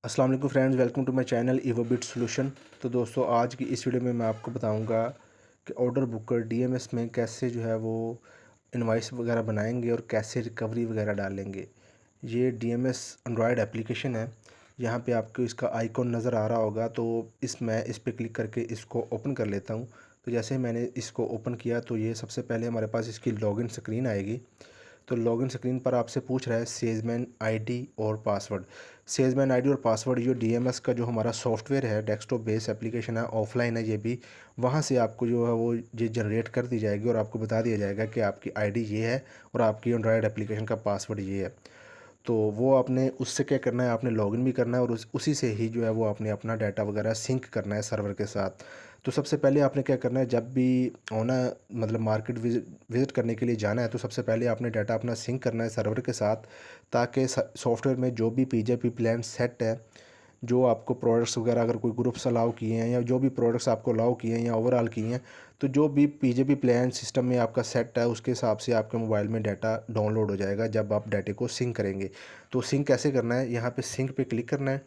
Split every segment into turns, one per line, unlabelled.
अस्सलाम वालेकुम friends, welcome to my channel Evobit solution. तो दोस्तों, आज की इस वीडियो में मैं आपको बताऊंगा कि ऑर्डर बुकर डीएमएस में कैसे जो है वो इनवॉइस वगैरह बनाएंगे और कैसे रिकवरी वगैरह डालेंगे। ये डीएमएस एंड्रॉयड एप्लीकेशन है। यहाँ पे आपको इसका आइकॉन नज़र आ रहा होगा, तो मैं इस पर क्लिक करके इसको ओपन कर लेता हूँ। तो जैसे ही मैंने इसको ओपन किया तो ये सबसे पहले हमारे पास इसकी लॉगिन स्क्रीन आएगी। तो लॉगिन स्क्रीन पर आपसे पूछ रहा है सेल्समैन आईडी और पासवर्ड। सेल्समैन आईडी और पासवर्ड ये डीएमएस का जो हमारा सॉफ्टवेयर है, डेस्कटॉप बेस्ड एप्लीकेशन है, ऑफलाइन है ये भी। वहाँ से आपको जो है वो ये जनरेट कर दी जाएगी और आपको बता दिया जाएगा कि आपकी आईडी ये है और आपकी एंड्रॉयड एप्लीकेशन का पासवर्ड ये है। तो वो आपने उससे क्या करना है, आपने लॉगिन भी करना है और उसी से ही जो है वो आपने अपना डाटा वगैरह सिंक करना है सर्वर के साथ। तो सबसे पहले आपने क्या करना है, जब भी होना मतलब मार्केट विज़िट करने के लिए जाना है, तो सबसे पहले आपने डाटा अपना सिंक करना है सर्वर के साथ, ताकि सॉफ्टवेयर में जो भी पीजेपी प्लान सेट है, जो आपको प्रोडक्ट्स वगैरह अगर कोई ग्रुप्स अलाउ किए हैं या जो भी प्रोडक्ट्स आपको अलाउ किए हैं या ओवरऑल किए हैं, तो जो भी पीजेपी प्लान सिस्टम में आपका सेट है उसके हिसाब से आपके मोबाइल में डाटा डाउनलोड हो जाएगा जब आप डाटे को सिंक करेंगे। तो सिंक कैसे करना है, यहाँ पे सिंक पे क्लिक करना है।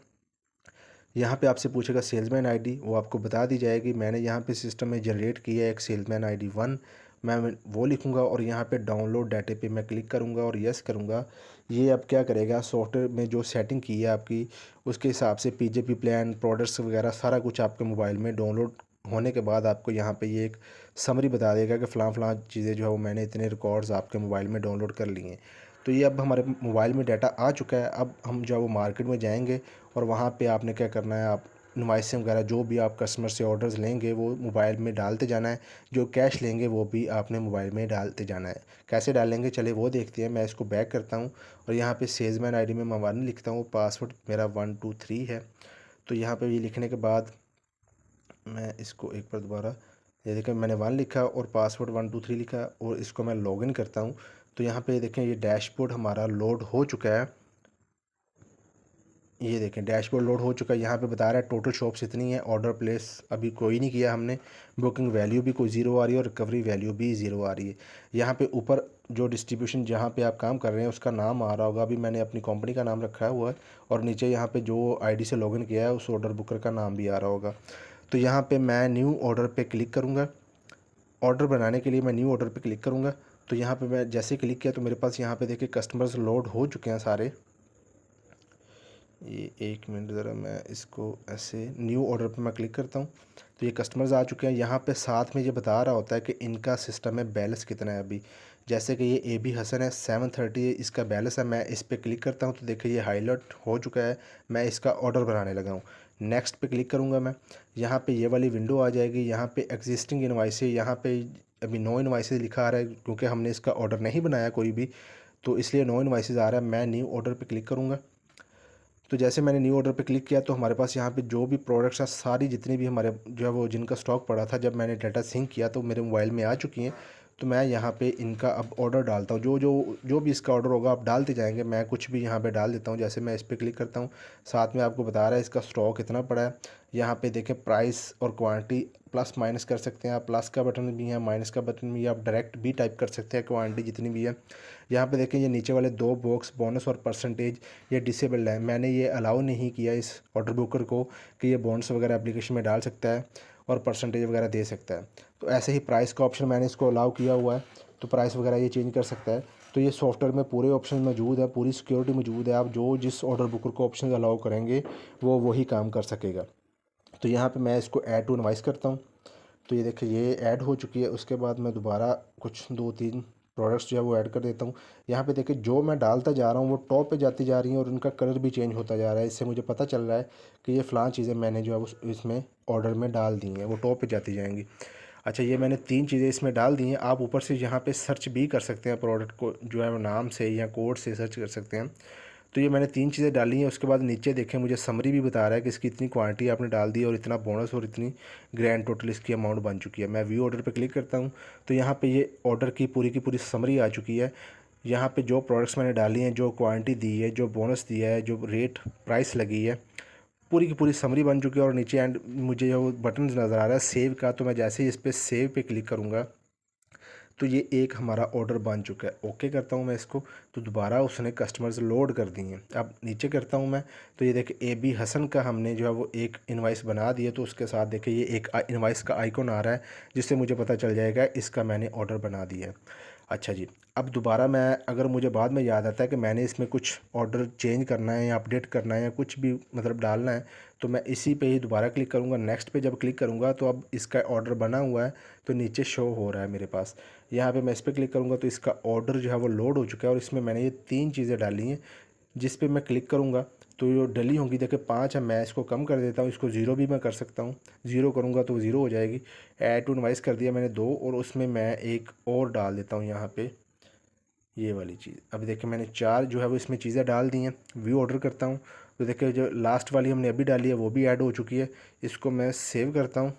यहाँ पे आपसे पूछेगा सेल्समैन आईडी, वो आपको बता दी जाएगी। मैंने यहाँ पे सिस्टम में जनरेट किया है एक सेल्समैन आईडी 1, मैं वो लिखूँगा और यहाँ पे डाउनलोड डाटे पे मैं क्लिक करूँगा और यस करूँगा। ये अब क्या करेगा, सॉफ्टवेयर में जो सेटिंग की है आपकी उसके हिसाब से पीजेपी प्लान प्रोडक्ट्स वगैरह सारा कुछ आपके मोबाइल में डाउनलोड होने के बाद आपको यहाँ पे ये एक समरी बता देगा कि फ़लाँ फ़लाँ चीज़ें जो है वो मैंने इतने रिकॉर्ड्स आपके मोबाइल में डाउनलोड कर लिए हैं। तो ये अब हमारे मोबाइल में डाटा आ चुका है। अब हम जो है वो मार्केट में जाएंगे और वहाँ पे आपने क्या करना है, आप इनवॉइसें वगैरह जो भी आप कस्टमर से ऑर्डर्स लेंगे वो मोबाइल में डालते जाना है। जो कैश लेंगे वो भी आपने मोबाइल में डालते जाना है। कैसे डालेंगे चले वो देखते हैं। मैं इसको बैक करता हूँ और यहाँ पे सेल्समैन आईडी में मैं 1 लिखता हूँ, पासवर्ड मेरा 123 है। तो यहाँ पे ये लिखने के बाद मैं इसको एक बार दोबारा, ये देखें मैंने 1 लिखा और पासवर्ड 123 लिखा और इसको मैं लॉगिन करता हूँ। तो यहाँ पे देखें ये डैशबोर्ड हमारा लोड हो चुका है। ये देखें डैशबोर्ड लोड हो चुका है। यहाँ पे बता रहा है टोटल शॉप्स इतनी है, ऑर्डर प्लेस अभी कोई नहीं किया हमने, बुकिंग वैल्यू भी कोई ज़ीरो आ रही है और रिकवरी वैल्यू भी ज़ीरो आ रही है। यहाँ पे ऊपर जो डिस्ट्रीब्यूशन जहाँ पे आप काम कर रहे हैं उसका नाम आ रहा होगा, अभी मैंने अपनी कंपनी का नाम रखा हुआ है और नीचे यहाँ पे जो आईडी से लॉगिन किया है उस ऑर्डर बुकर का नाम भी आ रहा होगा। तो यहाँ पे मैं न्यू ऑर्डर पे क्लिक करूँगा। ऑर्डर बनाने के लिए मैं न्यू ऑर्डर पे क्लिक करूँगा। तो यहाँ पे मैं जैसे क्लिक किया तो मेरे पास यहाँ पे देखिए कस्टमर्स लोड हो चुके हैं सारे। ये एक मिनट ज़रा, मैं इसको ऐसे न्यू ऑर्डर पे मैं क्लिक करता हूँ तो ये कस्टमर्स आ चुके हैं। यहाँ पे साथ में ये बता रहा होता है कि इनका सिस्टम में बैलेंस कितना है अभी। जैसे कि ये ए बी हसन है 730 इसका बैलेंस है। मैं इस पर क्लिक करता हूँ तो देखिए ये हाईलाइट हो चुका है। मैं इसका ऑर्डर बनाने लगा हूँ। नेक्स्ट पे क्लिक करूँगा मैं, यहाँ पे ये वाली विंडो आ जाएगी। यहाँ पे एग्जिस्टिंग इनवाइस, यहाँ पे अभी नो इनवाइसेज लिखा आ रहा है क्योंकि हमने इसका ऑर्डर नहीं बनाया कोई भी, तो इसलिए नो इनवाइसेज आ रहा है। मैं न्यू ऑर्डर पे क्लिक करूँगा। तो जैसे मैंने न्यू ऑर्डर पे क्लिक किया तो हमारे पास यहाँ पे जो भी प्रोडक्ट्स हैं सारी जितनी भी हमारे जो है वो जिनका स्टॉक पड़ा था जब मैंने डाटा सिंक किया तो मेरे मोबाइल में आ चुकी हैं। तो मैं यहाँ पे इनका अब ऑर्डर डालता हूँ। जो जो जो भी इसका ऑर्डर होगा आप डालते जाएंगे। मैं कुछ भी यहाँ पे डाल देता हूँ। जैसे मैं इस पर क्लिक करता हूँ, साथ में आपको बता रहा है इसका स्टॉक कितना पड़ा है। यहाँ पे देखें प्राइस और क्वांटिटी प्लस माइनस कर सकते हैं आप। प्लस का बटन भी है, माइनस का बटन भी है, आप डायरेक्ट भी टाइप कर सकते हैं क्वांटिटी जितनी भी है। यहाँ पे देखें ये नीचे वाले दो बॉक्स बोनस और परसेंटेज ये डिसेबल्ड है। मैंने ये अलाउ नहीं किया इस ऑर्डर बुकर को कि ये बोनस वगैरह एप्लीकेशन में डाल सकता है और परसेंटेज वगैरह दे सकता है। तो ऐसे ही प्राइस का ऑप्शन मैंने इसको अलाउ किया हुआ है, तो प्राइस वगैरह ये चेंज कर सकता है। तो ये सॉफ्टवेयर में पूरे ऑप्शन मौजूद है, पूरी सिक्योरिटी मौजूद है। आप जो जिस ऑर्डर बुकर को ऑप्शन अलाउ करेंगे वो वही काम कर सकेगा। तो यहाँ पे मैं इसको ऐड टू इनवाइस करता हूँ। तो ये देखिए ये ऐड हो चुकी है। उसके बाद मैं दोबारा कुछ 2-3 प्रोडक्ट्स जो है वो ऐड कर देता हूँ। यहाँ पे देखिए जो मैं डालता जा रहा हूँ वो टॉप पे जाती जा रही हैं और उनका कलर भी चेंज होता जा रहा है। इससे मुझे पता चल रहा है कि ये फ़लाँ चीज़ें मैंने जो है वो इसमें ऑर्डर में डाल दी हैं, वो टॉप पे जाती जाएंगी। अच्छा, ये मैंने 3 चीज़ें इसमें डाल दी हैं। आप ऊपर से यहाँ पे सर्च भी कर सकते हैं, प्रोडक्ट को जो है वो नाम से या कोड से सर्च कर सकते हैं। तो ये मैंने 3 चीज़ें डाली हैं। उसके बाद नीचे देखें मुझे समरी भी बता रहा है कि इसकी इतनी क्वांटिटी आपने डाल दी और इतना बोनस और इतनी ग्रैंड टोटल इसकी अमाउंट बन चुकी है। मैं व्यू ऑर्डर पे क्लिक करता हूँ तो यहाँ पे ये ऑर्डर की पूरी समरी आ चुकी है। यहाँ पे जो प्रोडक्ट्स मैंने डाली हैं, जो क्वांटिटी दी है, जो बोनस दिया है, जो रेट प्राइस लगी है, पूरी की पूरी समरी बन चुकी है। और नीचे एंड मुझे जो बटन नज़र आ रहा है सेव का, तो मैं जैसे ही इस पर सेव पे क्लिक करूँगा तो ये एक हमारा ऑर्डर बन चुका है। ओके करता हूँ मैं इसको, तो दोबारा उसने कस्टमर्स लोड कर दिए हैं। अब नीचे करता हूँ मैं, तो ये देखिए AB हसन का हमने जो है वो एक इनवाइस बना दिया, तो उसके साथ देखिए ये एक इनवाइस का आइकॉन आ रहा है, जिससे मुझे पता चल जाएगा इसका मैंने ऑर्डर बना दिया है। अच्छा जी, अब दोबारा मैं, अगर मुझे बाद में याद आता है कि मैंने इसमें कुछ ऑर्डर चेंज करना है या अपडेट करना है या कुछ भी मतलब डालना है, तो मैं इसी पे ही दोबारा क्लिक करूँगा। नेक्स्ट पे जब क्लिक करूँगा तो अब इसका ऑर्डर बना हुआ है, तो नीचे शो हो रहा है मेरे पास। यहाँ पे मैं इस पर क्लिक करूँगा तो इसका ऑर्डर जो है वो लोड हो चुका है, और इसमें मैंने ये 3 चीज़ें डाली हैं। जिस पे मैं क्लिक करूँगा तो ये डली होंगी, देखिए 5 है, मैं इसको कम कर देता हूँ, इसको 0 भी मैं कर सकता हूँ। 0 करूँगा तो 0 हो जाएगी। ऐड टू इनवाइस कर दिया मैंने 2, और उसमें मैं एक और डाल देता हूँ यहाँ पे ये वाली चीज़। अभी देखिए मैंने 4 जो है वो इसमें चीज़ें डाल दी हैं। व्यू ऑर्डर करता हूँ तो देखिए जो लास्ट वाली हमने अभी डाली है वो भी ऐड हो चुकी है। इसको मैं सेव करता हूँ,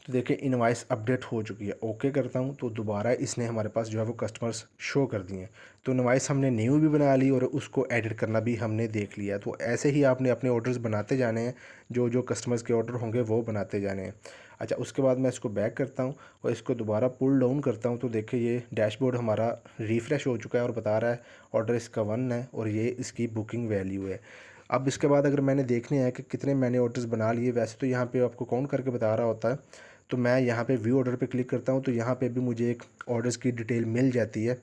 तो देखिए इनवाइस अपडेट हो चुकी है। ओके करता हूँ तो दोबारा इसने हमारे पास जो है वो कस्टमर्स शो कर दिए हैं। तो इनवाइस हमने न्यू भी बना ली और उसको एडिट करना भी हमने देख लिया। तो ऐसे ही आपने अपने ऑर्डर्स बनाते जाने हैं, जो जो कस्टमर्स के ऑर्डर होंगे वो बनाते जाने हैं। अच्छा, उसके बाद मैं इसको बैक करता हूँ और इसको दोबारा पुल डाउन करता हूँ, तो देखिए ये डैशबोर्ड हमारा रिफ़्रेश हो चुका है और बता रहा है ऑर्डर इसका 1 है और ये इसकी बुकिंग वैल्यू है। अब इसके बाद अगर मैंने देखने हैं कि कितने मैंने ऑर्डर्स बना लिए, वैसे तो यहाँ पे आपको काउंट करके बता रहा होता है, तो मैं यहाँ पे व्यू ऑर्डर पे क्लिक करता हूँ, तो यहाँ पे भी मुझे एक ऑर्डर्स की डिटेल मिल जाती है।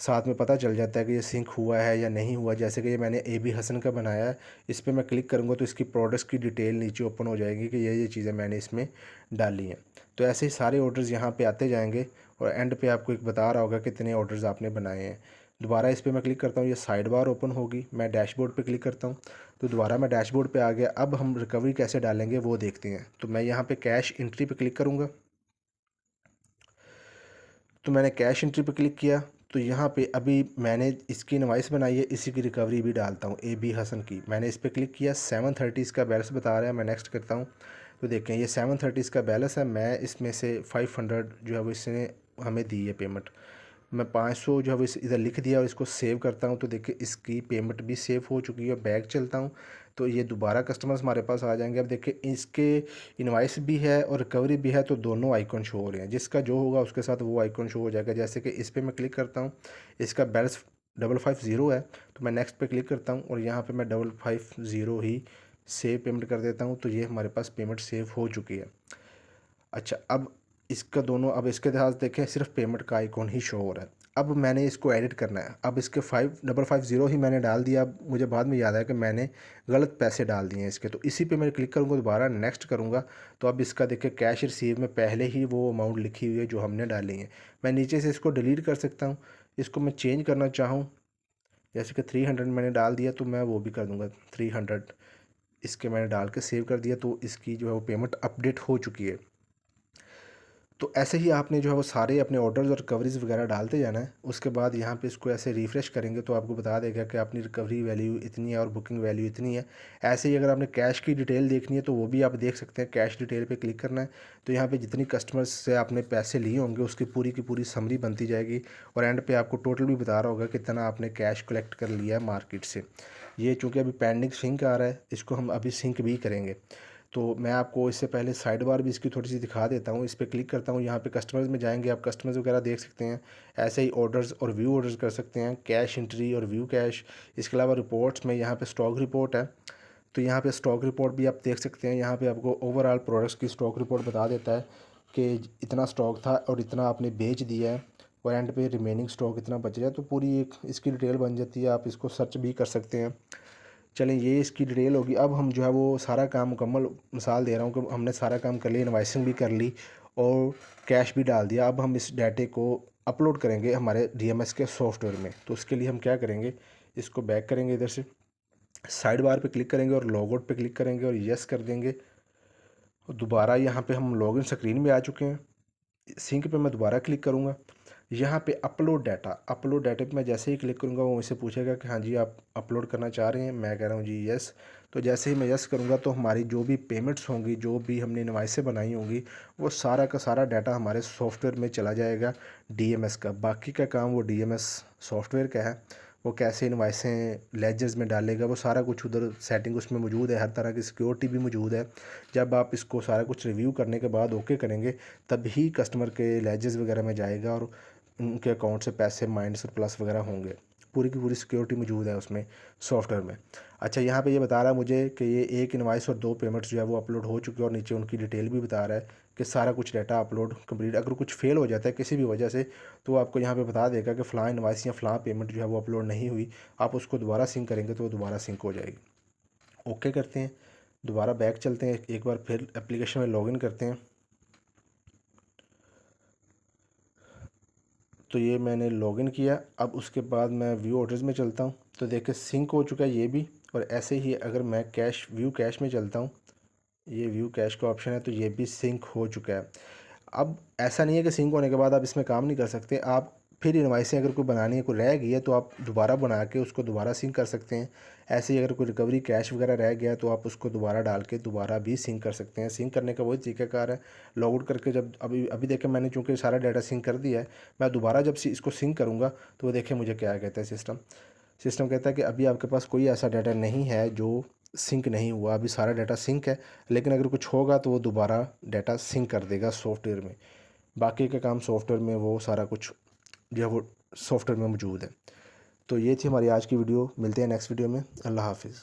साथ में पता चल जाता है कि ये सिंक हुआ है या नहीं हुआ। जैसे कि ये मैंने AB हसन का बनाया है, इस पर मैं क्लिक करूँगा तो इसकी प्रोडक्ट्स की डिटेल नीचे ओपन हो जाएगी कि ये चीज़ें मैंने इसमें डाली हैं। तो ऐसे ही सारे ऑर्डर्स यहाँ पे आते जाएंगे और एंड पे आपको एक बता रहा होगा कितने ऑर्डर्स आपने बनाए हैं। दोबारा इस पर मैं क्लिक करता हूँ, ये साइड बार ओपन होगी। मैं डैशबोर्ड पे क्लिक करता हूँ, तो दोबारा मैं डैशबोर्ड पे आ गया। अब हम रिकवरी कैसे डालेंगे वो देखते हैं। तो मैं यहाँ पे कैश एंट्री पे क्लिक करूँगा, तो मैंने कैश एंट्री पे क्लिक किया, तो यहाँ पे अभी मैंने इसकी इनवाइस बनाई है, इसी की रिकवरी भी डालता हूँ AB हसन की। मैंने इस पर क्लिक किया, 730 इसका बैलेंस बता रहा है। मैं नेक्स्ट करता हूँ, तो देखें ये 730 इसका बैलेंस है। मैं इसमें से 500 जो है वो इसने हमें दी है पेमेंट। मैं 500 जो है वो इधर लिख दिया और इसको सेव करता हूँ, तो देखिए इसकी पेमेंट भी सेव हो चुकी है। बैक चलता हूँ तो ये दोबारा कस्टमर्स हमारे पास आ जाएंगे। अब देखिए इसके इनवाइस भी है और रिकवरी भी है, तो दोनों आइकन शो हो रहे हैं। जिसका जो होगा उसके साथ वो आइकन शो हो जाएगा। जैसे कि इस पर मैं क्लिक करता हूँ, इसका बैलेंस 550 है, तो मैं नेक्स्ट पे क्लिक करता हूँ और यहाँ पे मैं 550 ही सेव पेमेंट कर देता हूँ। तो ये हमारे पास पेमेंट सेव हो चुकी है। अच्छा, अब इसका दोनों, अब इसके साथ देखें सिर्फ पेमेंट का आइकॉन ही शो हो रहा है। अब मैंने इसको एडिट करना है। अब इसके 550 ही मैंने डाल दिया। अब मुझे बाद में याद आया कि मैंने गलत पैसे डाल दिए हैं इसके, तो इसी पे मैं क्लिक करूँगा, दोबारा नेक्स्ट करूँगा, तो अब इसका देखिए कैश रिसीव में पहले ही वो अमाउंट लिखी हुई है जो हमने डाली है। मैं नीचे से इसको डिलीट कर सकता हूँ। इसको मैं चेंज करना चाहूँ, जैसे कि 300 मैंने डाल दिया, तो मैं वो भी कर दूँगा 300। इसके मैंने डाल के सेव कर दिया, तो इसकी जो है वो पेमेंट अपडेट हो चुकी है। तो ऐसे ही आपने जो है वो सारे अपने ऑर्डर्स और रिकवरीज वगैरह डालते जाना है। उसके बाद यहाँ पे इसको ऐसे रिफ़्रेश करेंगे तो आपको बता देगा कि अपनी रिकवरी वैल्यू इतनी है और बुकिंग वैल्यू इतनी है। ऐसे ही अगर आपने कैश की डिटेल देखनी है तो वो भी आप देख सकते हैं। कैश डिटेल पे क्लिक करना है, तो यहाँ पे जितनी कस्टमर्स से आपने पैसे लिए होंगे उसकी पूरी की पूरी समरी बनती जाएगी, और एंड पे आपको टोटल भी बता रहा होगा कितना आपने कैश कलेक्ट कर लिया है मार्केट से। ये चूँकि अभी पेंडिंग सिंक आ रहा है, इसको हम अभी सिंक भी करेंगे। तो मैं आपको इससे पहले साइड बार भी इसकी थोड़ी सी दिखा देता हूँ। इस पर क्लिक करता हूँ, यहाँ पे कस्टमर्स में जाएंगे, आप कस्टमर्स वगैरह देख सकते हैं। ऐसे ही ऑर्डर्स और व्यू ऑर्डर्स कर सकते हैं, कैश एंट्री और व्यू कैश। इसके अलावा रिपोर्ट्स में यहाँ पे स्टॉक रिपोर्ट है, तो यहाँ पे स्टॉक रिपोर्ट भी आप देख सकते हैं। यहाँ पे आपको ओवरऑल प्रोडक्ट्स की स्टॉक रिपोर्ट बता देता है कि इतना स्टॉक था और इतना आपने बेच दिया है, और एंड पे रिमेनिंग स्टॉक इतना बच गया। तो पूरी एक इसकी डिटेल बन जाती है, आप इसको सर्च भी कर सकते हैं। चलें, ये इसकी डिटेल होगी। अब हम जो है वो सारा काम मुकम्मल, मिसाल दे रहा हूँ कि हमने सारा काम कर लिया, इनवाइसिंग भी कर ली और कैश भी डाल दिया। अब हम इस डाटे को अपलोड करेंगे हमारे DMS के सॉफ्टवेयर में। तो उसके लिए हम क्या करेंगे, इसको बैक करेंगे, इधर से साइड बार पे क्लिक करेंगे और लॉग आउट पे क्लिक करेंगे और यस कर देंगे। और दोबारा यहाँ पे हम लॉगिन स्क्रीन में आ चुके हैं। सिंक पे मैं दोबारा क्लिक करूँगा। यहाँ पे अपलोड डाटा पे मैं जैसे ही क्लिक करूँगा वो मुझसे पूछेगा कि हाँ जी आप अपलोड करना चाह रहे हैं। मैं कह रहा हूँ जी यस। तो जैसे ही मैं यस करूँगा तो हमारी जो भी पेमेंट्स होंगी, जो भी हमने इनवाइसें बनाई होंगी, वो सारा का सारा डाटा हमारे सॉफ्टवेयर में चला जाएगा DMS का। बाकी का काम वो DMS सॉफ्टवेयर का है, वो कैसे इनवाइसें लेजर्स में डालेगा, वो सारा कुछ उधर सेटिंग उसमें मौजूद है। हर तरह की सिक्योरिटी भी मौजूद है। जब आप इसको सारा कुछ रिव्यू करने के बाद ओके करेंगे तभी कस्टमर के लेजर्स वगैरह में जाएगा और उनके अकाउंट से पैसे माइनस और प्लस वगैरह होंगे। पूरी की पूरी सिक्योरिटी मौजूद है उसमें सॉफ्टवेयर में। अच्छा, यहाँ पे ये बता रहा है मुझे कि ये एक इनवाइस और 2 पेमेंट्स जो है वो अपलोड हो चुके हैं और नीचे उनकी डिटेल भी बता रहा है कि सारा कुछ डाटा अपलोड कंप्लीट। अगर कुछ फेल हो जाता है किसी भी वजह से तो आपको यहाँ पे बता देगा कि फ़लाँ इनवाइस या फ़लाँ पेमेंट जो है वो अपलोड नहीं हुई। आप उसको दोबारा सिंक करेंगे तो वो दोबारा सिंक हो जाएगी। ओके करते हैं, दोबारा बैक चलते हैं, एक बार फिर एप्लीकेशन में लॉगिन करते हैं। तो ये मैंने लॉगिन किया। अब उसके बाद मैं व्यू ऑर्डर्स में चलता हूँ तो देखिए सिंक हो चुका है ये भी। और ऐसे ही अगर मैं कैश व्यू कैश में चलता हूँ, ये व्यू कैश का ऑप्शन है तो ये भी सिंक हो चुका है। अब ऐसा नहीं है कि सिंक होने के बाद आप इसमें काम नहीं कर सकते। आप फिर इनवाइसें अगर कोई बनानी है, कोई रह गई है तो आप दोबारा बना के उसको दोबारा सिंक कर सकते हैं। ऐसे ही अगर कोई रिकवरी कैश वगैरह रह गया तो आप उसको दोबारा डाल के दोबारा भी सिंक कर सकते हैं। सिंक करने का वही तरीकाकार है। लॉग आउट करके जब अभी अभी देखें मैंने चूँकि सारा डाटा सिंक कर दिया है, मैं दोबारा जब इसको सिंक करूँगा तो वो देखें मुझे क्या कहता है सिस्टम कहता है कि अभी आपके पास कोई ऐसा डाटा नहीं है जो सिंक नहीं हुआ, अभी सारा डाटा सिंक है। लेकिन अगर कुछ होगा तो वो दोबारा डाटा सिंक कर देगा सॉफ्टवेयर में। बाकी का काम सॉफ्टवेयर में वो सारा कुछ जो है वो सॉफ्टवेयर में मौजूद है। तो ये थी हमारी आज की वीडियो। मिलते हैं नेक्स्ट वीडियो में। अल्लाह हाफिज़।